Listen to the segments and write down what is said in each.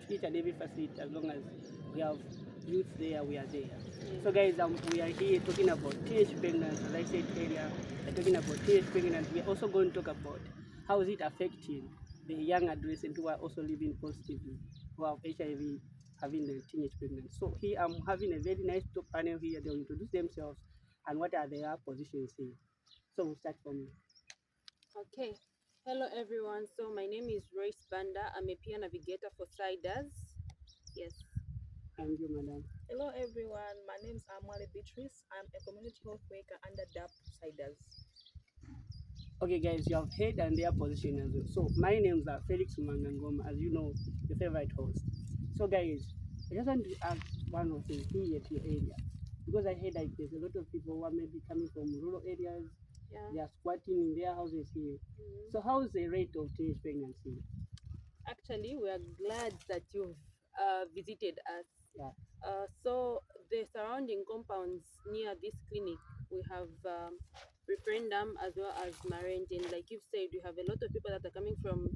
each and every facility. As long as we have youth there, we are there. So guys, we are here talking about teenage pregnancy. As I said earlier, we're talking about teenage pregnancy. We're also going to talk about how is it affecting the young adolescents who are also living positively, who have HIV, having the teenage pregnancy. So here I'm having a very nice top panel here. They'll introduce themselves and what are their positions here. So we'll start from you. Okay. Hello, everyone. So my name is Royce Banda. I'm a peer navigator for Siders. Yes. And you, madam. Hello everyone, my name is Amwale Beatrice. I'm a community health worker under DAP Siders. Okay, guys, you have heard and their position as well. So my names are Felix Mangangoma, as you know, your favorite host. So guys, I just want to ask one of thing here at your area, because I heard like there's a lot of people who are maybe coming from rural areas. Yeah. They are squatting in their houses here. So how is the rate of teenage pregnancy? Actually, we are glad that you've visited us. Yeah. So the surrounding compounds near this clinic, we have referendum as well as Marendin. Like you've said, we have a lot of people that are coming from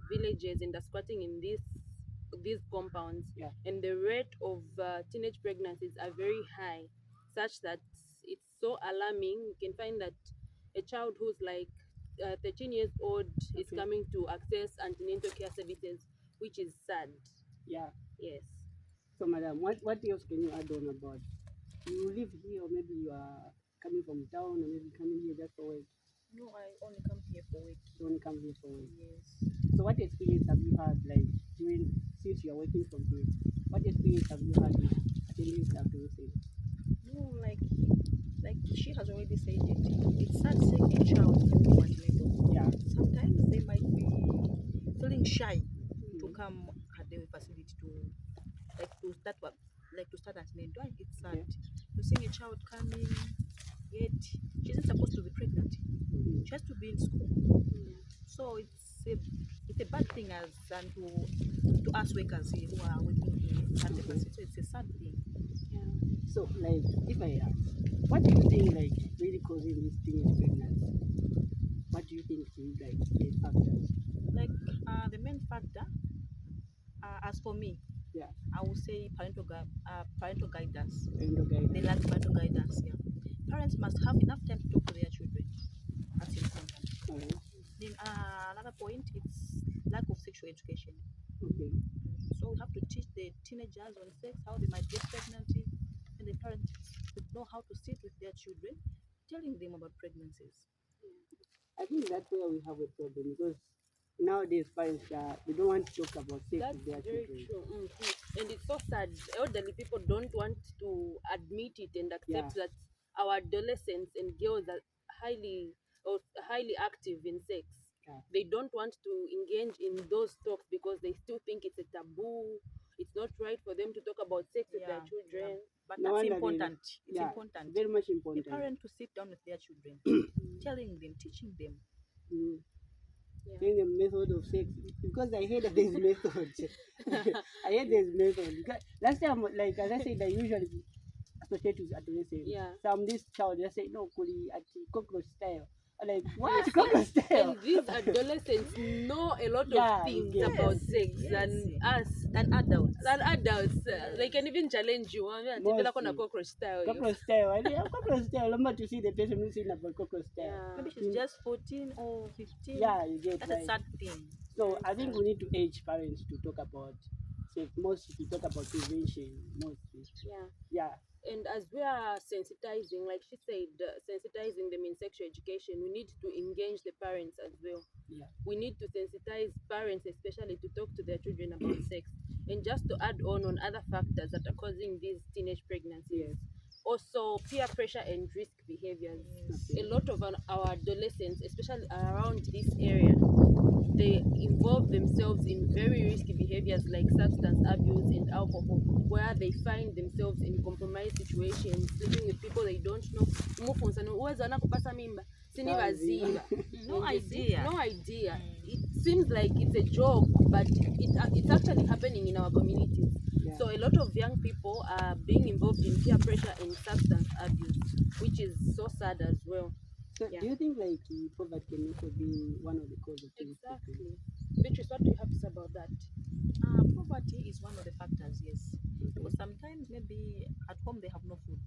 villages and are squatting in these compounds. Yeah. And the rate of teenage pregnancies are very high, such that it's so alarming. You can find that a child who's like 13 years old is Okay. coming to access antenatal care services, which is sad. Yeah. Yes. So madam, what else can you add on about? You live here, or maybe you are coming from town, or maybe coming here just for work. No, I only come here for work. You only come here for work. Yes. So what experience have you had like during since you are working from here? What experience have you had with attending staff services? No, like she has already said it. It's sad seeing a child coming to antenatal. Yeah. Sometimes they might be feeling shy to come at the facility to start antenatal. And it's sad. Okay. You're seeing a child coming, yet she's not supposed to be pregnant. She has to be in school. So it's a bad thing as and to us workers here who are working here at the facility. So it's a sad thing. Yeah. So like if I ask, what do you think like really causing this teenage pregnancy? What do you think is like the factors? Like the main factor, as for me, Yeah. I would say parental guidance. Endocrine. They lack parental guidance. Yeah, parents must have enough time to talk to their children. That's important. Alright. Then another point, it's lack of sexual education. Okay. So we have to teach the teenagers on sex, how they might get pregnant, and the parents should know how to sit with their children, telling them about pregnancies. I think that's where we have a problem, because nowadays parents they don't want to talk about sex That's with their very children. true. And it's so sad. Elderly people don't want to admit it and accept that our adolescents and girls are highly active in sex. Yeah. They don't want to engage in those talks because they still think it's a taboo. It's not right for them to talk about sex with their children. But No that's wonder important. It's yeah, important. very much A important. parent to sit down with their children, telling them, teaching them. Mm. Yeah. Then the method of sex, because I heard that there's methods. I heard there's methods. Because last time, like as I said, I usually associate with adolescents. Yeah. Some this child just say no, kuli at cockroach style. I'm like what cockroach style? And these adolescents know a lot Yeah, of things yes. about sex Than adults. than adults. They can even challenge you. People Mostly. cockroach style. Cockroach style. I think cockroach style. Remember to see the person who's saying about cockroach style. Yeah. Maybe she's just 14 or 15. Yeah, you get That's right. a sad thing. So I think we need to urge parents to talk about sex. Mostly to talk about prevention. Mostly. Yeah. Yeah. And as we are sensitizing, like she said, sensitizing them in sexual education, we need to engage the parents as well. Yeah. We need to sensitize parents, especially to talk to their children about sex. And just to add on other factors that are causing these teenage pregnancies, Yes. also peer pressure and risk behaviors. Okay. A lot of our adolescents, especially around this area, they involve themselves in very risky behaviors like substance abuse and alcohol, where they find themselves in compromised situations, sleeping with people they don't know. No idea. No idea. It seems like it's a joke, but it's actually happening in our communities. Yeah. So a lot of young people are being involved in peer pressure and substance abuse, which is so sad as well. So Yeah. do you think like poverty can also be one of the causes of teenage pregnancy? Exactly. Beatrice, what do you have to say about that? poverty is one of the factors, yes. Because sometimes maybe at home they have no food.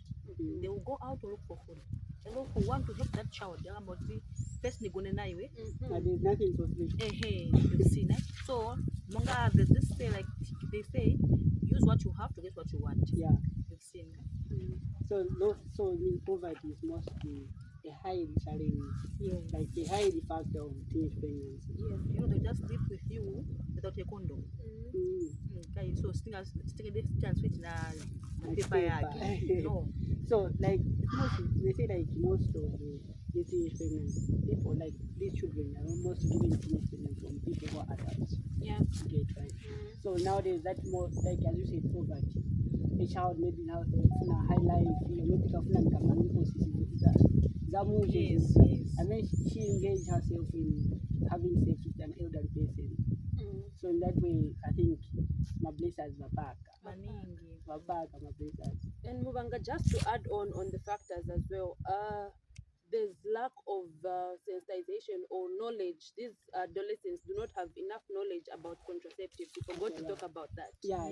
They will go out to look for food. And also want to help that child. They are about the first nigone na iwe. And there's nothing for free. You've seen it. So monga there's this say like they say, use what you have to get what you want. Yeah. You've seen it. So poverty is mostly a high challenge, Yes. like a high factor of teenage pregnancy. Yes. You know, they just live with you without a condom. Okay, so still this chance switch na Like paper paper. yake. No. So like they say like most of the teenage pregnancy people, like these children are almost giving teenage pregnancy from people who are adults. Yeah. Get right. So nowadays that's more like as you said poverty. A child maybe now in a high life, maybe kafuna nikamaniko Yes. and then she engaged herself in having sex with an elderly person. So in that way, I think my blessers were back. Maningi. My blessers. And Mubanga, just to add on the factors as well, there's lack of sensitization or knowledge. These adolescents do not have enough knowledge about contraceptives. We forgot to talk about that. Yeah.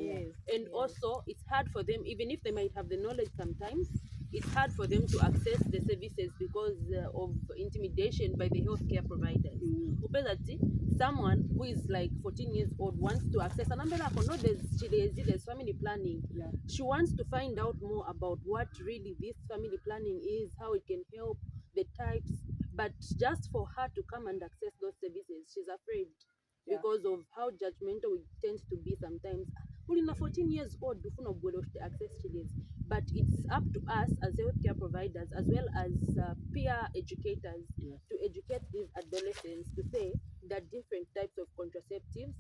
And also, it's hard for them, even if they might have the knowledge sometimes, it's hard for them to access the services because of intimidation by the healthcare providers. Upezati, someone who is like 14 years old wants to access an umbrella for no there's family planning. Yeah. She wants to find out more about what really this family planning is, how it can help, the types, but just for her to come and access those services, she's afraid because of how judgmental it tends to be sometimes. Ulina 14 years old before to access children, but it's up to us as healthcare providers as well as peer educators to educate these adolescents to say that different types of contraceptives,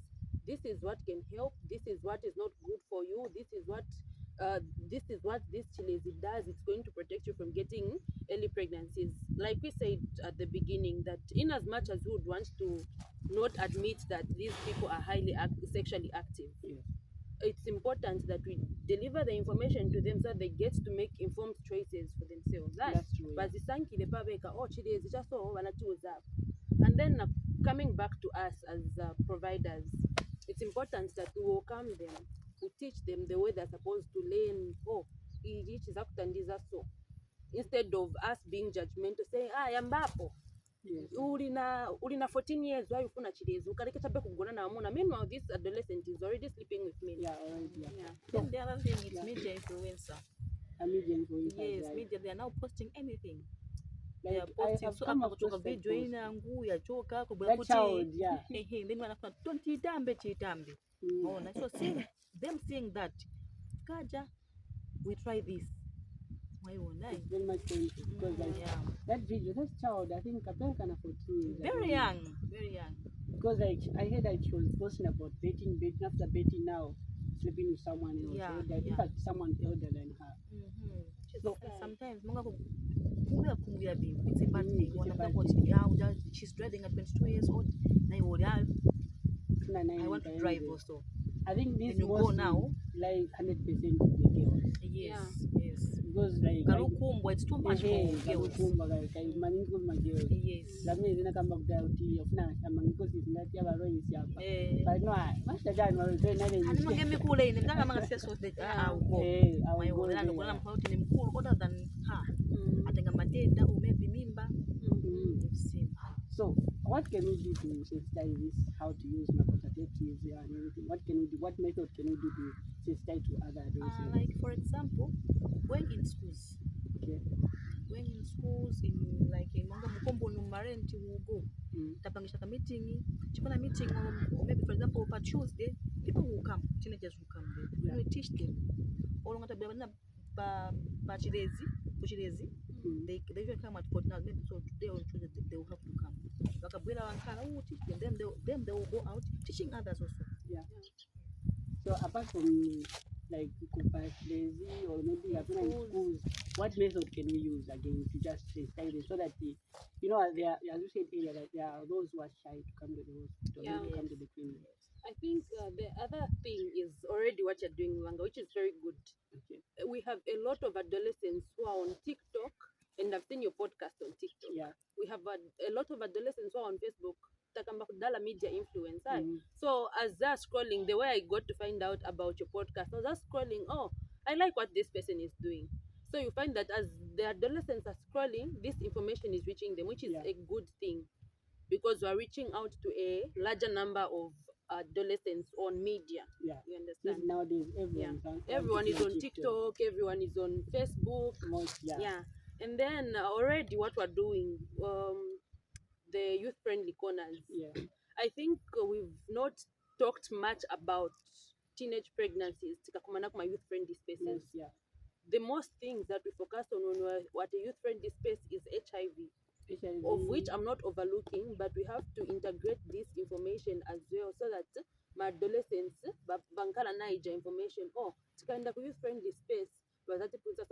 this is what can help, this is what is not good for you, this is what this chilezi does. It's going to protect you from getting early pregnancies. Like we said at the beginning, that in as much as we would want to not admit that these people are highly sexually active, it's important that we deliver the information to them so that they get to make informed choices for themselves. That's true. And then coming back to us as providers, it's important that we welcome them, we teach them the way they're supposed to learn. So instead of us being judgmental, saying, yambapo ulina 14 years, why you funa chilezi ukaleke chabe kugona na amuna. Meanwhile, this adolescent is already sleeping with men. Then the other thing is media influencer. Yes, Right? media, they are now posting anything. Like, They are posting. I have So come apa across kutoka that video post. ina ngu ya choka kubwa That kuti child, yeah. then wanafuna don't chitambe. So seeing them seeing that kaja, we try this. Why won't I? It's very much painful because like that video, that child, I think Kapelka na 14 years. Very young, very young. Because like I heard that she was posting about dating after dating now, sleeping with someone else. In fact, someone older than her. So sometimes it's a bad thing. It's a bad She's driving at 22 years old. I want to drive also. I think this When you go mostly now, like 100% of the girls. yes. Because like Kalukumbwa, it's too much for girls. Yes. Lamne zina kamba kudauti ofuna amango sizindati abaroyi siapa. But no, master dad no tena ile. Ani mangemi kule ine mtanga manga seso de uko. My wona ngona mhauti ni mkulu other than her. Atenga matenda or maybe mimba. You've seen. So what can we do to sensitize this, how to use contraceptives and everything? What can we do? What method can we do to sensitize to other adolescents? Like for example, going in schools. Okay. Going in schools in like in Manga Mukombo Numarenti will go. Tapangisha meeting, chipana meeting or maybe for example per Tuesday, people will come, teenagers will come there. We teach them. All ngata ba chilezi, they usually come at 14 maybe so today on Tuesday they will have to come. Wakabwela wankana who teach them, then they will go out teaching others also. So apart from like lazy or maybe in schools, what method can we use again to just sensitize them so that there, as you said earlier, that there are those who are shy to come to the hospital, to come to the clinic. I think the other thing is already what you're doing, Langa, which is very good. Okay. We have a lot of adolescents who are on TikTok, and I've seen your podcast on TikTok. Yeah. We have a lot of adolescents who are on Facebook takamba kudala media influence. Aye. Mhm. So as that scrolling, the way I got to find out about your podcast, I was just scrolling. Oh, I like what this person is doing. So you find that as the adolescents are scrolling, this information is reaching them, which is Yeah. a good thing because we're reaching out to a larger number of adolescents on media. Yeah. You Since understand? nowadays Yeah. everyone Everyone is on TikTok, everyone is on Facebook. Most, yeah. Yeah. And then already what we're doing, the youth friendly corners. Yeah. I think we've not talked much about teenage pregnancies. Tikakumana kuma youth friendly spaces. Most, yeah. The most things that we focus on when we're what a youth friendly space is HIV, HIV, of which I'm not overlooking, but we have to integrate this information as well so that my adolescents bankala naija information. Oh, tikaenda ku youth friendly space.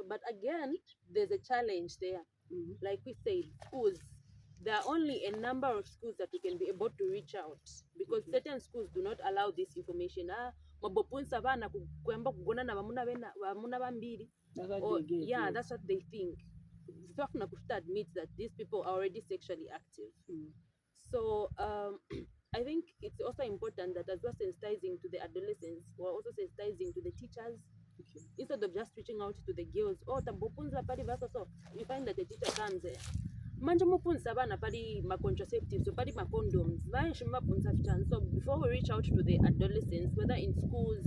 But again, there's a challenge there. Mhm. Like we said, schools. There are only a number of schools that we can be able to reach out because certain schools do not allow this information. Mabopunsa bana kwamba kugona na bamuna bambiri. That's what Or they get. yeah, yes. that's what they think. Swafuna Kushta admits that these people are already sexually active. Mm. So I think it's also important that as we're sensitizing to the adolescents, we're also sensitizing to the teachers. Okay. Instead of just reaching out to the girls, oh, tambopunza pali versa so, you find that the teacher comes there. Manje mupunza bana pali ma contraceptives, so pali ma condoms. So before we reach out to the adolescents, whether in schools,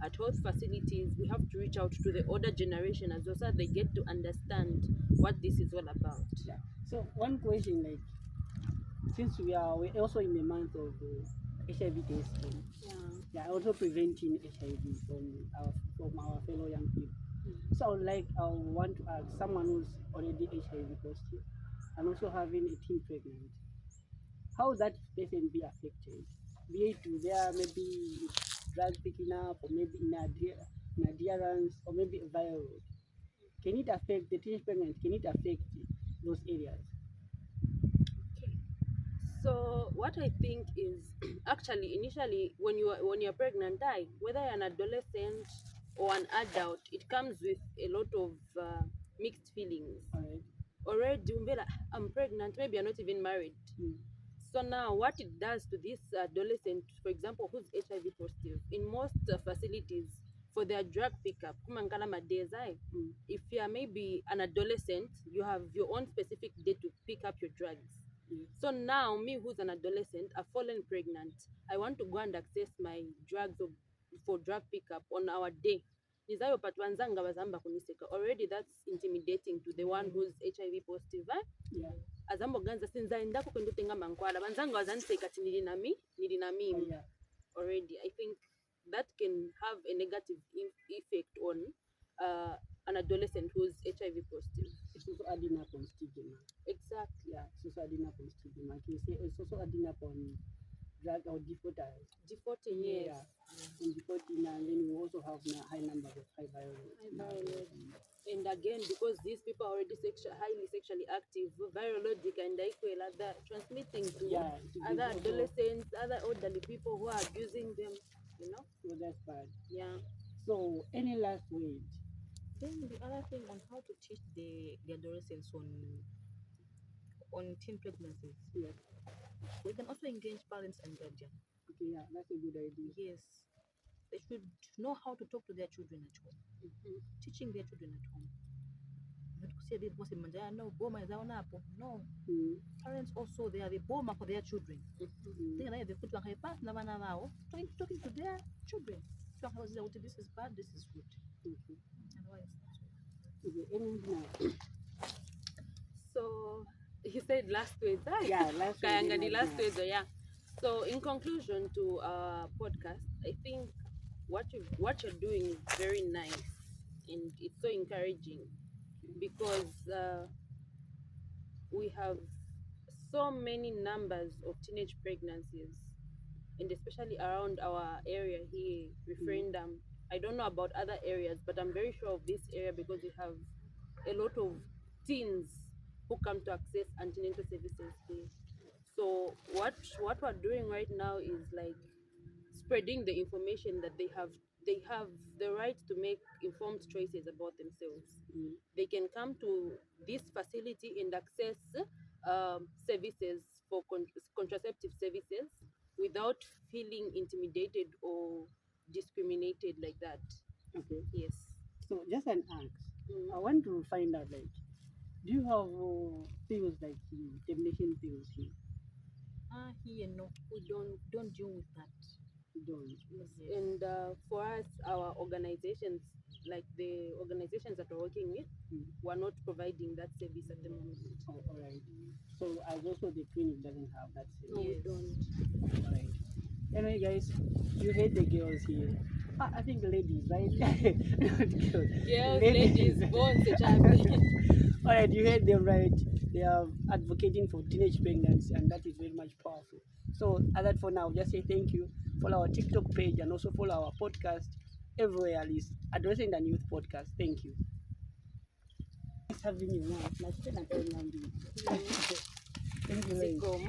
at health facilities, we have to reach out to the older generation as well so that they get to understand what this is all about. Yeah. So one question, like, since we're also in the month of HIV testing, Yeah. also preventing HIV from our fellow young people. So I would want to ask someone who's already HIV positive and also having a teen pregnant, how that person be affected, be it to their maybe drug picking up or maybe in adherence or maybe a viral load. Can it affect the teenage pregnant? Can it affect those areas? Okay. So what I think is actually initially when you're pregnant, whether you're an adolescent or an adult, it comes with a lot of mixed feelings. All right. Already, I'm pregnant. Maybe you're not even married. Mm. So now, what it does to this adolescent, for example, who's HIV positive, in most facilities for their drug pickup, if you are maybe an adolescent, you have your own specific day to pick up your drugs. Yes. So now, me who's an adolescent, I've fallen pregnant. I want to go and access my drugs for drug pickup on our day. Already that's intimidating to the one who's HIV positive. Yeah. Azamboganza sinzaendako kwendutenga mankwala banzangu azaniteka ati nilina mimi. Yeah. Already I think that can have a negative effect on an adolescent who's HIV positive. It's also adding up on stigma. Exactly. Yeah, it's also adding up on stigma. Can you say it's also adding up on drug or defaulters? Defaulting, yes. Yeah. And defaulting, and then we also have a high number of high viral loads. High viral load. And again, because these people are already highly sexually active, viral load and they're transmitting to Yeah, other also- adolescents, other elderly people who are abusing them, you know? So that's bad. Yeah. So any last word? Then the other thing on how to teach the adolescents on teen pregnancies, Yes. we can also engage parents and guardians. Okay, yeah, that's a good idea. Yes, they should know how to talk to their children at home, teaching their children at home. Not to say this was no boma is down up. No, Mm. parents also they are the boma for their children. Mm. They put talking to their children. This is bad, this is good. Okay. Otherwise, Okay, anything else? So he said last words. Yeah, last word, Kayanga the last yeah. words, yeah. So in conclusion to our podcast, I think what you're doing is very nice and it's so encouraging because we have so many numbers of teenage pregnancies and especially around our area here, referendum. I don't know about other areas, but I'm very sure of this area because we have a lot of teens who come to access antenatal services here. So what we're doing right now is like spreading the information that they have the right to make informed choices about themselves. They can come to this facility and access services for contraceptive services without feeling intimidated or discriminated like that. Okay. Yes. So just an ask. Mm. I want to find out, like, do you have pills like termination pills here? Here no, we don't deal with that. You don't. Yes. Yes. And for us, our organizations, like the organizations that we're working with, Mm. we're not providing that service at the moment. Oh, all right. So as also the clinic doesn't have that No, service. we Yes. don't. All right. Anyway, guys, you heard the girls here. I think the ladies, right? Not girls. Girls, ladies, both, All right, you heard them right. They are advocating for teenage pregnancy, and that is very much powerful. So, as that for now, just say thank you. Follow our TikTok page and also follow our podcast everywhere. At least Addressing the Youth podcast. Thank you. Nice having you. Now, thank you very much. Siko,